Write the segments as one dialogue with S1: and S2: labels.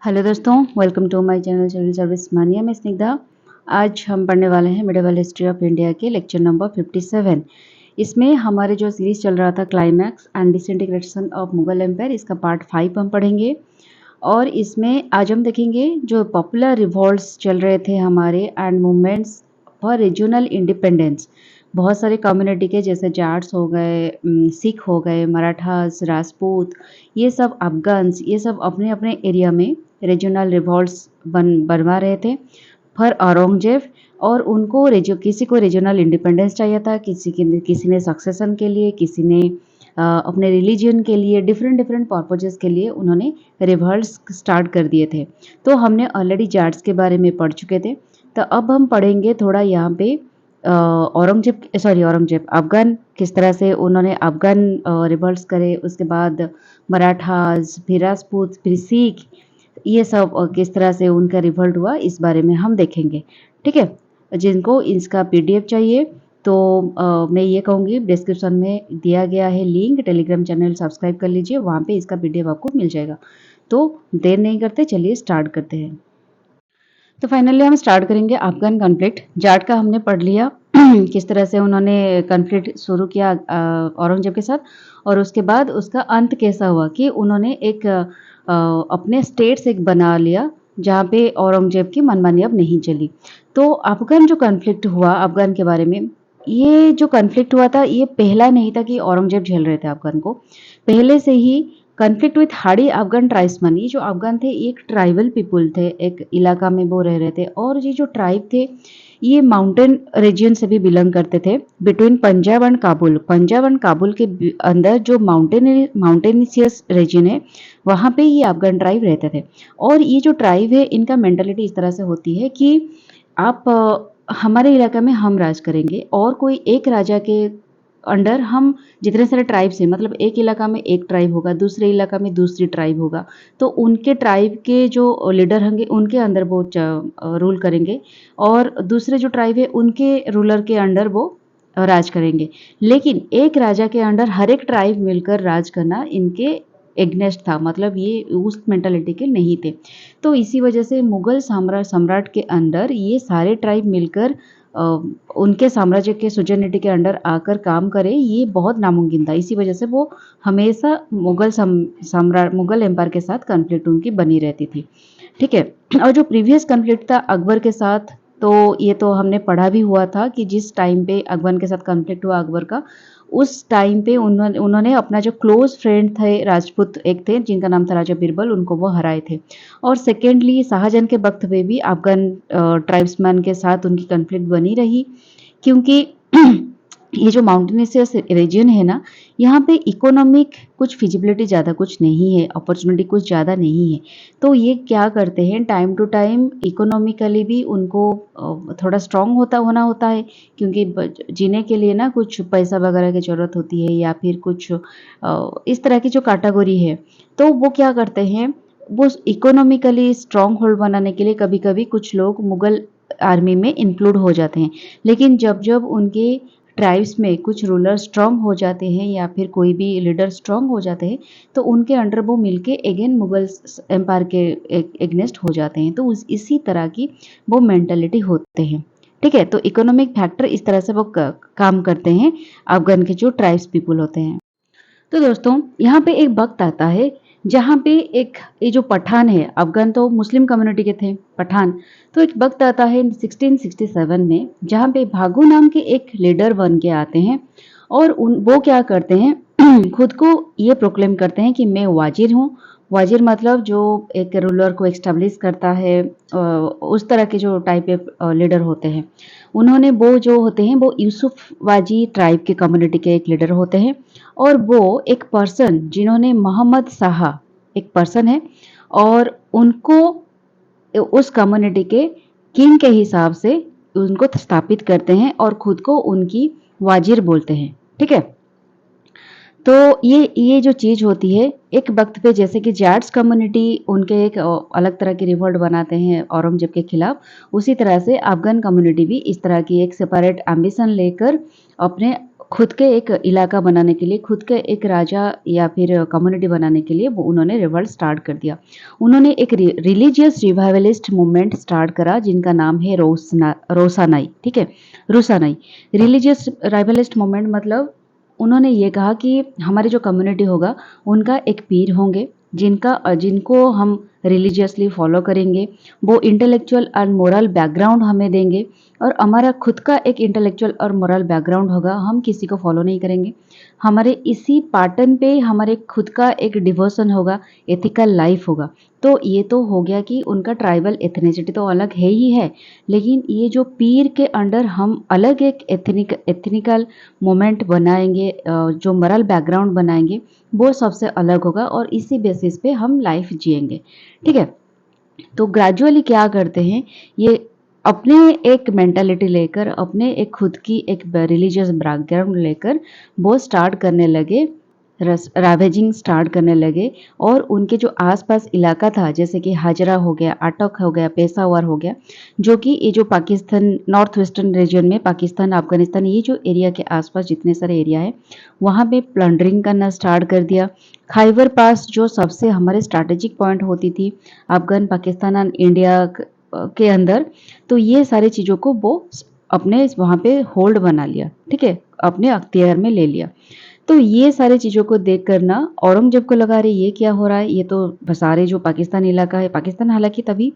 S1: Hello दोस्तों, welcome to my channel civil service mania में स्निग्धा। आज हम पढ़ने वाले हैं मिडिवल हिस्ट्री ऑफ इंडिया के लेक्चर नंबर 57। इसमें हमारे जो सीरीज चल रहा था climax and disintegration of Mughal empire, इसका पार्ट 5 हम पढ़ेंगे। और इसमें आज हम देखेंगे जो पॉपुलर रिवॉल्ट्स चल रहे थे हमारे and movements for regional independence. बहुत सारे कम्युनिटी के जैसे जाट्स हो गए, सिख हो गए, मराठास, राजपूत, ये सब अफगान्स, ये सब अपने अपने एरिया में रीजनल रिवॉल्ट्स बनवा रहे थे फॉर औरंगजेब। और उनको किसी को रीजनल इंडिपेंडेंस चाहिए था, किसी ने सक्सेशन के लिए, किसी ने अपने रिलीजन के लिए, डिफरेंट डिफरेंट पर्पजेस के लिए उन्होंने रिवॉल्ट्स स्टार्ट कर दिए थे। तो हमने ऑलरेडी जाट्स के बारे में पढ़ चुके थे। तो अब हम पढ़ेंगे थोड़ा यहाँ पे औरंगजेब अफगान, किस तरह से उन्होंने अफगान रिवॉल्ट्स करे, उसके बाद मराठास, फिर राजपूत, फिर सिख, ये सब किस तरह से उनका रिवॉल्ट हुआ, इस बारे में हम देखेंगे। ठीक है, जिनको इसका पीडीएफ चाहिए तो मैं ये कहूँगी डिस्क्रिप्शन में दिया गया है लिंक, टेलीग्राम चैनल सब्सक्राइब कर लीजिए, वहाँ पे इसका पीडीएफ आपको मिल जाएगा। तो देर नहीं करते, चलिए स्टार्ट करते हैं। तो फाइनली हम स्टार्ट करेंगे अफगान कॉन्फ्लिक्ट। जाट का हमने पढ़ लिया किस तरह से उन्होंने कॉन्फ्लिक्ट शुरू किया औरंगजेब के साथ, और उसके बाद उसका अंत कैसा हुआ कि उन्होंने एक अपने स्टेट्स एक बना लिया जहाँ पे औरंगजेब की मनमानी अब नहीं चली। तो अफगान जो कॉन्फ्लिक्ट हुआ अफगान के बारे में, ये जो कॉन्फ्लिक्ट हुआ था ये पहला नहीं था कि औरंगजेब झेल रहे थे अफगान को। पहले से ही conflict with hardy Afghan tribesman, ये जो अफगान थे एक ट्राइबल पीपुल थे, एक इलाका में वो रह रहे थे, और ये जो ट्राइब थे ये माउंटेन रीजन से भी बिलोंग करते थे। बिटवीन पंजाब एंड काबुल के अंदर जो माउंटेनियस रीजन है, वहाँ पे ये अफगान ट्राइब रहते थे। और ये जो ट्राइब है इनका मेंटालिटी इस तरह से होती है कि आप हमारे इलाका में हम राज करेंगे, और कोई एक राजा के अंडर हम जितने सारे ट्राइब्स हैं, मतलब एक इलाका में एक ट्राइब होगा, दूसरे इलाका में दूसरी ट्राइब होगा, तो उनके ट्राइब के जो लीडर होंगे उनके अंदर वो रूल करेंगे, और दूसरे जो ट्राइब है उनके रूलर के अंडर वो राज करेंगे। लेकिन एक राजा के अंडर हर एक ट्राइब मिलकर राज करना इनके एग्नेस्ट था, मतलब ये उस मेंटालिटी के नहीं थे। तो इसी वजह से मुगल सम्राट के अंदर ये सारे ट्राइब मिलकर उनके साम्राज्य के सुजनिटी के अंडर आकर काम करे, ये बहुत नामुमकिन था। इसी वजह से वो हमेशा मुगल एम्पायर के साथ कॉन्फ्लिक्ट उनकी बनी रहती थी। ठीक है, और जो प्रीवियस कॉन्फ्लिक्ट था अकबर के साथ, तो ये तो हमने पढ़ा भी हुआ था कि जिस टाइम पे अकबर के साथ कॉन्फ्लिक्ट हुआ अकबर का, उस टाइम पे उन्होंने अपना जो क्लोज फ्रेंड थे राजपूत एक थे जिनका नाम था राजा बीरबल, उनको वो हराए थे। और सेकेंडली शाहजहां के वक्त में भी अफगान ट्राइब्समैन के साथ उनकी कॉन्फ्लिक्ट बनी रही, क्योंकि ये जो माउंटेनियस रीजन है ना, यहाँ पे इकोनॉमिक कुछ फिजिबिलिटी ज़्यादा कुछ नहीं है, अपॉर्चुनिटी कुछ ज़्यादा नहीं है। तो ये क्या करते हैं, टाइम टू टाइम इकोनॉमिकली भी उनको थोड़ा स्ट्रांग होना होता है, क्योंकि जीने के लिए ना कुछ पैसा वगैरह की ज़रूरत होती है, या फिर कुछ इस तरह की जो कैटेगरी है। तो वो क्या करते हैं, वो इकोनॉमिकली स्ट्रांग होल्ड बनाने के लिए कभी कभी कुछ लोग मुगल आर्मी में इंक्लूड हो जाते हैं। लेकिन जब जब उनके ट्राइब्स में कुछ रूलर स्ट्रांग हो जाते हैं, या फिर कोई भी लीडर स्ट्रांग हो जाते हैं, तो उनके अंडर वो मिलके अगेन मुगल एम्पायर के एग्नेस्ट हो जाते हैं। तो इसी तरह की वो मेंटालिटी होते हैं। ठीक है, तो इकोनॉमिक फैक्टर इस तरह से वो काम करते हैं अफगान के जो ट्राइब्स पीपुल होते हैं। तो दोस्तों यहाँ पे एक वक्त आता है जहाँ पे एक ये जो पठान है, अफगान तो मुस्लिम कम्युनिटी के थे पठान, तो एक वक्त आता है 1667 में जहाँ पे भागू नाम के एक लीडर बन के आते हैं, और वो क्या करते हैं खुद को ये प्रोक्लेम करते हैं कि मैं वाजिर हूँ। वाजिर मतलब जो एक रूलर को एस्टेब्लिश करता है, उस तरह के जो टाइप के लीडर होते हैं। उन्होंने वो जो होते हैं वो यूसुफ वाजी ट्राइब के कम्युनिटी के एक लीडर होते हैं, और वो एक पर्सन जिन्होंने मोहम्मद शाह एक पर्सन है, और उनको उस कम्युनिटी के किंग के हिसाब से उनको स्थापित करते हैं और खुद को उनकी वाजिर बोलते हैं। ठीक है, तो ये जो चीज होती है एक वक्त पे, जैसे कि जाट्स कम्युनिटी उनके एक अलग तरह की रिवोल्ट बनाते हैं औरंगजेब के खिलाफ, उसी तरह से अफगान कम्युनिटी भी इस तरह की एक सेपरेट एम्बिशन लेकर अपने खुद के एक इलाका बनाने के लिए, खुद के एक राजा या फिर कम्युनिटी बनाने के लिए वो उन्होंने रिवॉल्ट स्टार्ट कर दिया। उन्होंने एक रिलीजियस रिवाइवलिस्ट मूवमेंट स्टार्ट करा जिनका नाम है रोसानाई, ठीक है? रूसानाई। रिलीजियस रिवाइवलिस्ट मूवमेंट मतलब उन्होंने ये कहा कि हमारी जो कम्युनिटी होगा उनका एक पीर होंगे जिनको हम रिलीजियसली फॉलो करेंगे, वो इंटेलेक्चुअल और मोरल बैकग्राउंड हमें देंगे और हमारा खुद का एक इंटेलेक्चुअल और मोरल बैकग्राउंड होगा, हम किसी को फॉलो नहीं करेंगे। हमारे इसी पैटर्न पे हमारे खुद का एक डिवोशन होगा, एथिकल लाइफ होगा। तो ये तो हो गया कि उनका ट्राइबल एथनिसिटी तो अलग है ही है, लेकिन ये जो पीर के अंडर हम अलग एक एथनिकल मोमेंट बनाएंगे, जो मोरल बैकग्राउंड बनाएंगे वो सबसे अलग होगा और इसी बेसिस पे हम लाइफ जिएंगे, ठीक है? तो ग्रेजुअली क्या करते हैं, ये अपने एक मेंटालिटी लेकर, अपने एक खुद की एक रिलीजियस बैकग्राउंड लेकर वो स्टार्ट करने लगे, रावेजिंग स्टार्ट करने लगे और उनके जो आसपास इलाका था जैसे कि हाजरा हो गया, अटक हो गया, पेशावर हो गया, जो कि ये जो पाकिस्तान नॉर्थ वेस्टर्न रीजन में पाकिस्तान, अफगानिस्तान, ये जो एरिया के आसपास जितने सारे एरिया है वहाँ पे प्लंडरिंग करना स्टार्ट कर दिया। खाइबर पास जो सबसे हमारे स्ट्रैटेजिक पॉइंट होती थी अफगान, पाकिस्तान और इंडिया के अंदर, तो ये सारी चीज़ों को वो अपने वहाँ पे होल्ड बना लिया, ठीक है? अपने अख्तियार में ले लिया। तो ये सारी चीज़ों को देख कर ना औरंगज़ेब को लगा, अरे ये क्या हो रहा है, ये तो सारे जो पाकिस्तान इलाका है, पाकिस्तान हालांकि तभी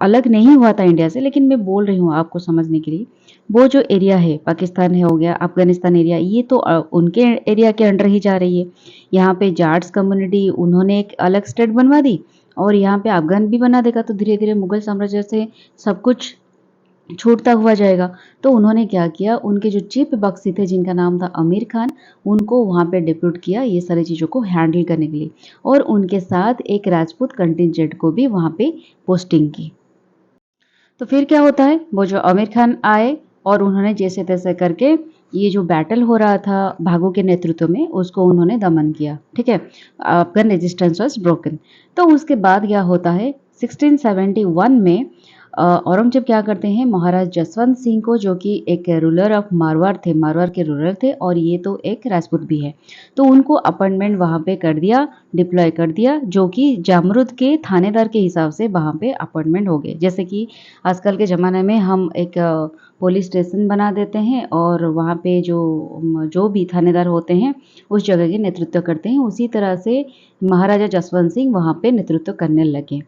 S1: अलग नहीं हुआ था इंडिया से, लेकिन मैं बोल रही हूँ आपको समझने के लिए, वो जो एरिया है पाकिस्तान है हो गया, अफगानिस्तान एरिया, ये तो उनके एरिया के अंडर ही जा रही है। यहाँ पे जाट्स कम्युनिटी उन्होंने एक अलग स्टेट बनवा दी और यहाँ पे अफगान भी बना देगा, तो धीरे धीरे मुगल साम्राज्य से सब कुछ छूटता हुआ जाएगा। तो उन्होंने क्या किया, उनके जो चीफ बख्शी थे जिनका नाम था अमीर खान, उनको वहाँ पे डिप्यूट किया ये सारी चीज़ों को हैंडल करने के लिए और उनके साथ एक राजपूत कंटिजेंट को भी वहाँ पे पोस्टिंग की। तो फिर क्या होता है, वो जो आमिर खान आए और उन्होंने जैसे तैसे करके ये जो बैटल हो रहा था भागो के नेतृत्व में उसको उन्होंने दमन किया, ठीक है? Afghan resistance was broken. तो उसके बाद क्या होता है, 1671 में औरंगजेब क्या करते हैं, महाराज जसवंत सिंह को, जो कि एक रूलर ऑफ मारवाड़ थे, मारवाड़ के रूलर थे और ये तो एक राजपूत भी है, तो उनको अपॉइंटमेंट वहाँ पे कर दिया, डिप्लॉय कर दिया, जो कि जामरुद के थानेदार के हिसाब से वहाँ पे अपॉइंटमेंट हो गए। जैसे कि आजकल के ज़माने में हम एक पुलिस स्टेशन बना देते हैं और वहाँ पे जो भी थानेदार होते हैं उस जगह के नेतृत्व करते हैं, उसी तरह से महाराजा जसवंत सिंह वहाँ पे नेतृत्व करने लगे।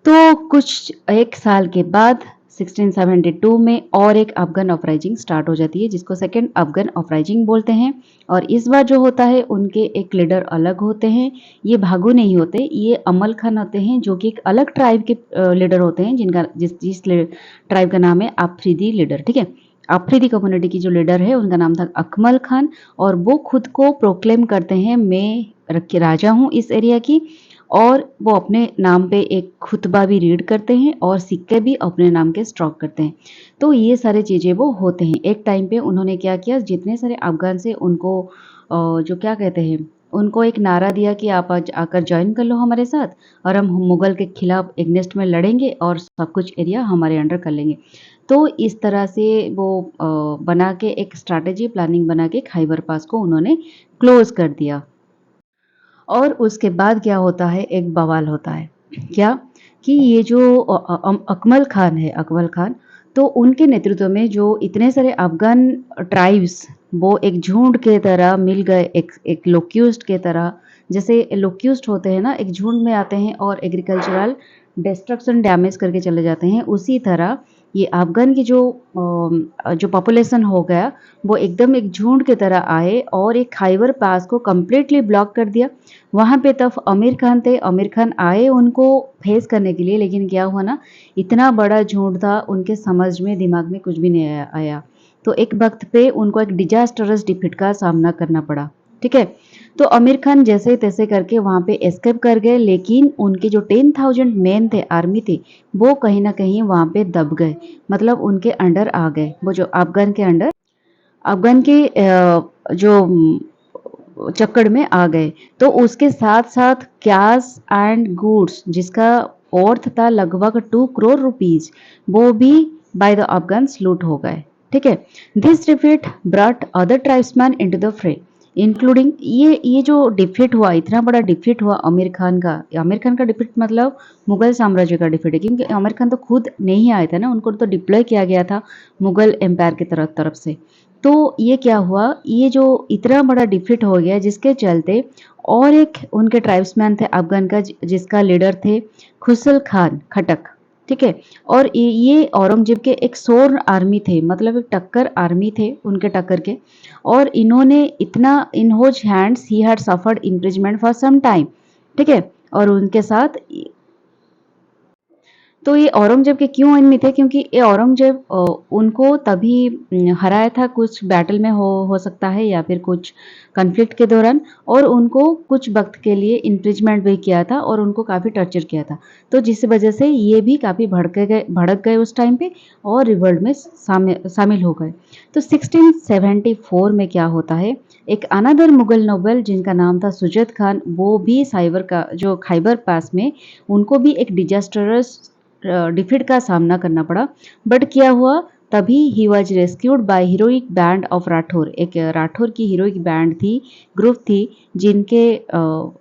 S1: तो कुछ एक साल के बाद 1672 में और एक अफगान अपराइजिंग स्टार्ट हो जाती है जिसको सेकेंड अफगान अपराइजिंग बोलते हैं और इस बार जो होता है उनके एक लीडर अलग होते हैं, ये भागू नहीं होते, ये अमल खान होते हैं जो कि एक अलग ट्राइब के लीडर होते हैं जिनका जिस ट्राइब का नाम है आफरीदी लीडर, ठीक है? आफरीदी कम्युनिटी की जो लीडर है उनका नाम था अकमल खान और वो खुद को प्रोक्लेम करते हैं, मैं राजा हूँ इस एरिया की, और वो अपने नाम पे एक खुतबा भी रीड करते हैं और सिक्के भी अपने नाम के स्ट्रोक करते हैं। तो ये सारी चीज़ें वो होते हैं। एक टाइम पे उन्होंने क्या किया, जितने सारे अफ़गान से उनको जो क्या कहते हैं, उनको एक नारा दिया कि आप आज आकर जॉइन कर लो हमारे साथ और हम मुग़ल के खिलाफ एगनेस्ट में लड़ेंगे और सब कुछ एरिया हमारे अंडर कर लेंगे। तो इस तरह से वो बना के एक स्ट्रैटेजी प्लानिंग बना के खैबर पास को उन्होंने क्लोज़ कर दिया। और उसके बाद क्या होता है, एक बवाल होता है। क्या? कि ये जो अकमल खान है, अकमल खान, तो उनके नेतृत्व में जो इतने सारे अफ़गान ट्राइब्स वो एक झुंड के तरह मिल गए, एक लोक्यूस्ट के तरह, जैसे लोक्यूस्ट होते हैं ना, एक झुंड में आते हैं और एग्रीकल्चरल डिस्ट्रक्शन डैमेज करके चले जाते हैं, उसी तरह ये अफ़गान की जो पॉपुलेशन हो गया, वो एकदम एक झुंड की तरह आए और एक खैबर पास को कंप्लीटली ब्लॉक कर दिया। वहाँ पे तब आमिर खान थे, आमिर खान आए उनको फेस करने के लिए, लेकिन क्या हुआ ना, इतना बड़ा झुंड था, उनके समझ में दिमाग में कुछ भी नहीं आया। तो एक वक्त पे उनको एक डिजास्टरस डिफीट का सामना करना पड़ा, ठीक है? तो आमिर खान जैसे तैसे करके वहाँ पे एस्केप कर गए, लेकिन उनके जो 10,000 मैन थे, आर्मी थे, वो कहीं ना कहीं वहाँ पे दब गए, मतलब उनके अंडर आ गए, वो जो अफगान के अंडर, अफगान के जो चक्कर में आ गए। तो उसके साथ साथ कैश एंड गुड्स जिसका अर्थ था लगभग 2 करोड़ रुपीज, वो भी बाय द अफगान्स लूट हो गए, ठीक है। This defeat brought other tribesman into the फ्रे, इंक्लूडिंग ये जो डिफीट हुआ, इतना बड़ा डिफीट हुआ आमिर खान का डिफीट मतलब मुगल साम्राज्य का डिफीट है, क्योंकि आमिर खान तो खुद नहीं आए थे ना, उनको तो डिप्लॉय किया गया था मुगल एम्पायर की तरफ से। तो ये क्या हुआ, ये जो इतना बड़ा डिफीट हो गया जिसके चलते और एक उनके ट्राइब्समैन थे अफगान का जिसका लीडर थे खुसर खान खटक, ठीक है। और ये औरंगजेब के एक सोर आर्मी थे, मतलब एक टक्कर आर्मी थे उनके टक्कर के। और इन्होंने इतना in whose hands he had suffered imprisonment for some time, ठीक है। और उनके साथ तो ये औरंगजेब के क्यों एनिमी थे, क्योंकि ये औरंगजेब उनको तभी हराया था कुछ बैटल में हो सकता है या फिर कुछ कॉन्फ्लिक्ट के दौरान, और उनको कुछ वक्त के लिए इम्प्रिजमेंट भी किया था और उनको काफ़ी टॉर्चर किया था। तो जिस वजह से ये भी काफ़ी भड़क गए उस टाइम पे और रिवोल्ट में शामिल हो गए। तो 1674 में क्या होता है, एक अनदर मुगल नोबल जिनका नाम था सुजत खान, वो भी साइबर का जो खैबर पास में उनको भी एक डिजास्टरस डिफीट का सामना करना पड़ा। बट क्या हुआ, तभी he was rescued bye heroic band of Rathore, एक राठौर की हीरोइक बैंड थी, ग्रुप थी, जिनके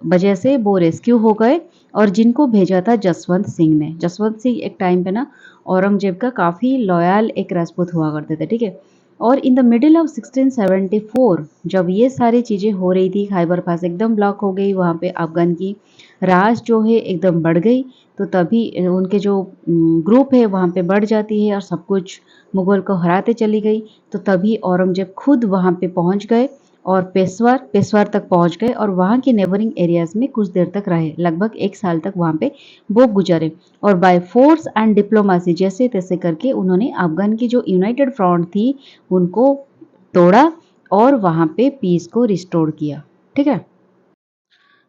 S1: वजह से वो रेस्क्यू हो गए और जिनको भेजा था जसवंत सिंह ने। जसवंत सिंह एक टाइम पे ना औरंगजेब का काफ़ी लॉयल एक राजपूत हुआ करते थे, ठीक है। और इन द मिडिल ऑफ 1674 जब ये सारी चीज़ें हो रही थी, खैबर पास एकदम ब्लॉक हो गई, वहाँ पे अफगान की राज जो है एकदम बढ़ गई। तो तभी उनके जो ग्रुप है वहाँ पे बढ़ जाती है और सब कुछ मुगल को हराते चली गई। तो तभी औरंगजेब खुद वहाँ पे पहुँच गए और पेशवार तक पहुँच गए और वहाँ के नेबरिंग एरियाज़ में कुछ देर तक रहे, लगभग 1 साल तक वहाँ पे वो गुज़रे। और बाय फोर्स एंड डिप्लोमेसी जैसे-तैसे करके उन्होंने अफ़गान की जो यूनाइटेड फ्रंट थी, उनको तोड़ा और वहाँ पे पीस को रिस्टोर किया, ठीक है?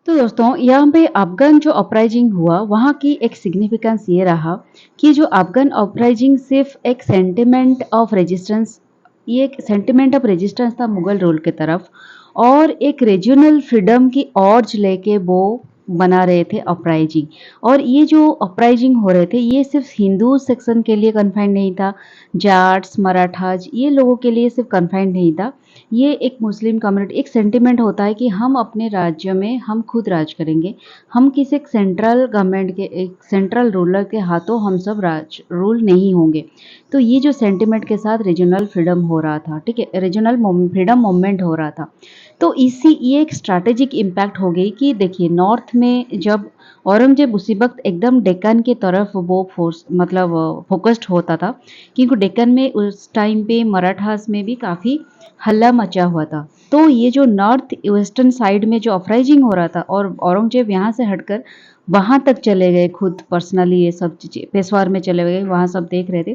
S1: तो दोस्तों यहाँ पे अफ़गान जो अपराइजिंग हुआ, वहाँ की एक सिग्निफिकेंस ये रहा कि जो अफ़गान अपराइजिंग सिर्फ एक सेंटिमेंट ऑफ रेजिस्टेंस, ये एक सेंटिमेंट ऑफ रेजिस्टेंस था मुगल रूल की तरफ, और एक रीजनल फ्रीडम की ऑर्ज लेके वो बना रहे थे अपराइजिंग। और ये जो अपराइजिंग हो रहे थे ये सिर्फ हिंदू सेक्शन के लिए कन्फाइंड नहीं था, जाट्स मराठाज ये लोगों के लिए सिर्फ कन्फाइंड नहीं था, ये एक मुस्लिम कम्युनिटी, एक सेंटिमेंट होता है कि हम अपने राज्य में हम खुद राज करेंगे, हम किसी एक सेंट्रल गवर्नमेंट के एक सेंट्रल रूलर के हाथों हम सब राज रूल नहीं होंगे। तो ये जो सेंटिमेंट के साथ रीजनल फ्रीडम हो रहा था, ठीक है, रीजनल फ्रीडम मूवमेंट हो रहा था। तो इसी ये एक स्ट्रैटेजिक इम्पैक्ट हो गई कि देखिए नॉर्थ में जब औरंगजेब उसी वक्त एकदम डेक्कन की तरफ वो फोर्स मतलब फोकस्ड होता था, क्योंकि डेक्कन में उस टाइम पे मराठास में भी काफ़ी हल्ला मचा हुआ था। तो ये जो नॉर्थ वेस्टर्न साइड में जो अपराइजिंग हो रहा था और औरंगजेब यहाँ से हटकर वहाँ तक चले गए, खुद पर्सनली ये सब चीज़ें पेशवार में चले गए, वहाँ सब देख रहे थे।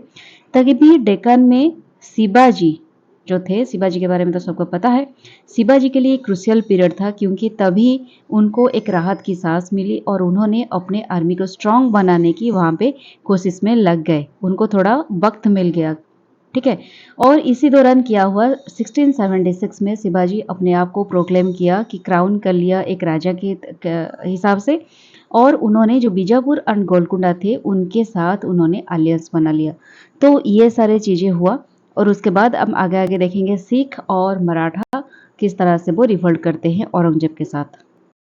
S1: तभी डेक्कन में शिवाजी जो थे, शिवाजी के बारे में तो सबको पता है, शिवाजी के लिए क्रूशियल पीरियड था, क्योंकि तभी उनको एक राहत की सांस मिली और उन्होंने अपने आर्मी को स्ट्रांग बनाने की वहाँ पे कोशिश में लग गए, उनको थोड़ा वक्त मिल गया, ठीक है। और इसी दौरान क्या हुआ, 1676 में शिवाजी अपने आप को प्रोक्लेम किया कि क्राउन कर लिया एक राजा के हिसाब से, और उन्होंने जो बीजापुर एंड गोलकुंडा थे उनके साथ उन्होंने अलियंस बना लिया। तो ये सारे चीज़ें हुआ और उसके बाद हम आगे आगे देखेंगे सिख और मराठा किस तरह से वो रिवोल्ट करते हैं औरंगजेब के साथ।